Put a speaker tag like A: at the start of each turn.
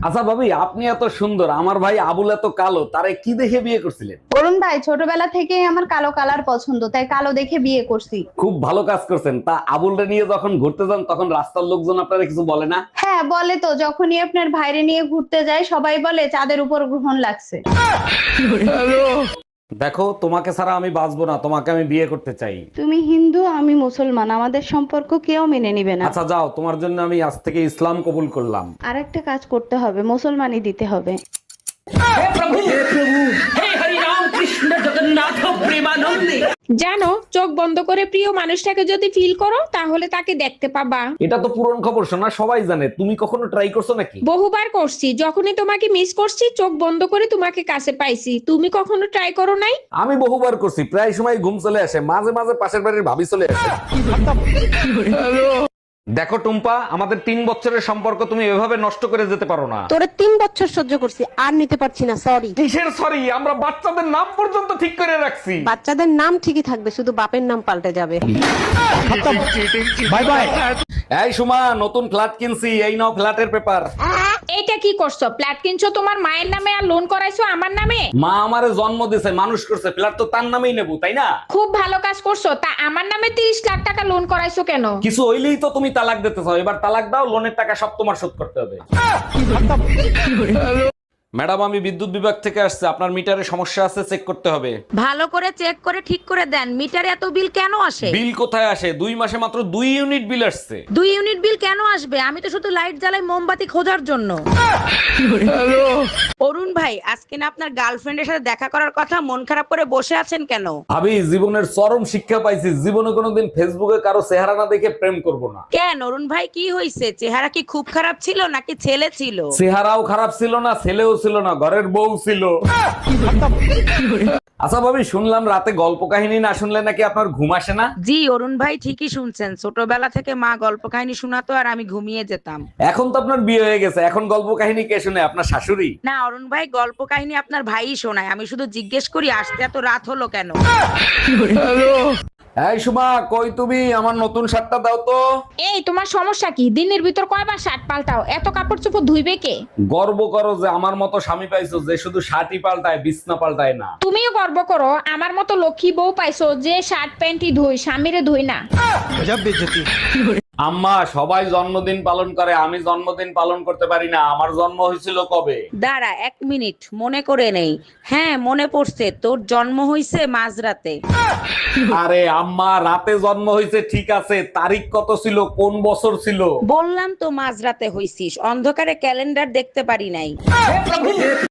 A: আচ্ছা ভাবি, আপনি এত সুন্দর, আমার ভাই আবুল এত কালো, তারে কি দেখে বিয়ে করছিলেন?
B: অরুণ ভাই ছোটবেলা থেকেই আমার কালো কালার পছন্দ, তাই কালো দেখে বিয়ে করছি।
A: খুব ভালো কাজ করছেন। তা আবুলরে নিয়ে যখন ঘুরতে যান তখন রাস্তার লোকজন আপনারা কিছু বলে না?
B: হ্যাঁ বলে তো, যখনই আপনার ভাইরে নিয়ে ঘুরতে যাই সবাই বলে চাঁদের উপর গ্রহণ লাগছে।
A: দেখো, তোমাকে ছাড়া আমি বাঁচবো না, তোমাকে আমি বিয়ে করতে চাই।
B: তুমি হিন্দু, আমি মুসলমান, আমাদের সম্পর্ক কেউ মেনে নিবে না।
A: আচ্ছা যাও, তোমার জন্য আমি আজ থেকে ইসলাম কবুল করলাম।
B: আর একটা কাজ করতে হবে, মুসলমানই দিতে হবে।
C: জানো, চোখ বন্ধ করে প্রিয় মানুষটাকে যদি ফিল করো তাহলে তাকে দেখতে পাবা।
A: এটা তো পুরন খবর, শোনা সবাই জানে। তুমি কখনো ট্রাই করছো নাকি?
C: বহুবার করছি, যখনই তোমাকে মিস করছি চোখ বন্ধ করে তোমাকে কাছে পাইছি। তুমি কখনো ট্রাই করো নাই?
A: আমি বহুবার করছি, প্রায় সময় ঘুম চলে আসে, মাঝে মাঝে পাশের বাড়ির ভাবি চলে আসে। দেখো টুম্পা, আমাদের 3 বছরের সম্পর্ক তুমি এভাবে নষ্ট করে যেতে পারো না।
D: তোরে 3 বছর সহ্য করছি, আর নিতে পারছি না, সরি।
A: কিসের সরি? আমরা বাচ্চাদের নাম পর্যন্ত ঠিক করে রাখছি।
D: বাচ্চাদের নাম ঠিকই থাকবে, শুধু বাপের নাম পাল্টে যাবে।
A: Bye bye. এই সুমা, নতুন ফ্ল্যাট কিনছি, এই নাও ফ্ল্যাটের পেপার।
C: এইটা কি করছো? ফ্ল্যাট কিনছো তোমার মায়ের নামে আর লোন করাইছো আমার নামে?
A: মা আমারে জন্ম দিছে, মানুষ করছে, ফ্ল্যাট তো তার নামেই নেবো, তাই না?
C: খুব ভালো কাজ করছো। তা আমার নামে 30 লাখ টাকা লোন করাইছো কেন?
A: কিছু হইলেই তো তুমি তালাক দিতে চাও। এবার তালাক দাও, লোনের টাকা সব তোমার শোধ করতে হবে। ম্যাডাম, আমি বিদ্যুৎ বিভাগ থেকে আসছে, আপনার মিটারে সমস্যা আছে, চেক করতে হবে।
E: ভালো করে চেক করে ঠিক করে দেন। মিটারে এত বিল কেন আসে?
A: বিল কোথায় আসে? 2 মাসে মাত্র 2 ইউনিট বিল আসছে।
E: 2 ইউনিট বিল কেন আসবে? আমি তো শুধু লাইট জ্বালাই মোমবাতি খোঁজার জন্য। অরুণ ভাই, আজকে না আপনার গার্লফ্রেন্ডের সাথে দেখা করার কথা, মন খারাপ করে বসে আছেন কেন?
A: আমি জীবনের চরম শিক্ষা পাইছি, জীবনে কোনোদিন ফেসবুকে কারো চেহারা না দেখে প্রেম করব না।
E: কেন অরুণ ভাই, কি হয়েছে? চেহারা কি খুব খারাপ ছিল নাকি ছেলে ছিল?
A: চেহারাও খারাপ ছিল না, ছেলেও ছিল না, ঘরের বউ ছিল। আচ্ছা ভাবি, শুনলাম রাতে গল্প কাহিনী না শুনলে নাকি আপনার ঘুম আসে না?
E: জি অরুণ ভাই, ঠিকই শুনছেন। ছোটবেলা থেকে মা গল্প কাহিনী শোনাতো আর আমি ঘুমিয়ে যেতাম।
A: এখন তো আপনার বিয়ে হয়ে গেছে, এখন গল্প কাহিনী কে শুনে? আপনার শাশুড়ি?
E: না অরুণ ভাই, গল্প কাহিনী আপনার ভাইই শোনায়। আমি শুধু জিজ্ঞেস করি আসতে এত রাত হলো কেন।
A: এই সুমা, কই তুমি? আমার নতুন শার্টটা দাও তো।
C: এই তোমার সমস্যা কি? দিনের ভিতর কয়বার শার্ট পাল্টাও? এত কাপড় চোপড় ধুইবে কে?
A: গর্ব করো যে আমার মতো স্বামী পাইছো, যে শুধু শার্টই পাল্টায়, বিছনা পাল্টায় না।
C: তুমিও গর্ব করো আমার মতো লক্ষ্মী বউ পাইছো, যে শার্ট প্যান্টই ধুই, স্বামীরে ধুই না।
A: আম্মা, সবাই জন্মদিন পালন করে, আমি জন্মদিন পালন করতে পারি না। আমার জন্ম হয়েছিল কবে?
E: দাঁড়া 1 মিনিট, মনে করে নেই। হ্যাঁ মনে পড়ছে, তোর জন্ম হইছে মাঝরাতে।
A: আরে আম্মা, রাতে জন্ম হয়েছে ঠিক আছে, তারিখ কত ছিল, কোন বছর ছিল?
E: বললাম তো মাঝরাতে হইছিস, অন্ধকারে ক্যালেন্ডার দেখতে পারি নাই।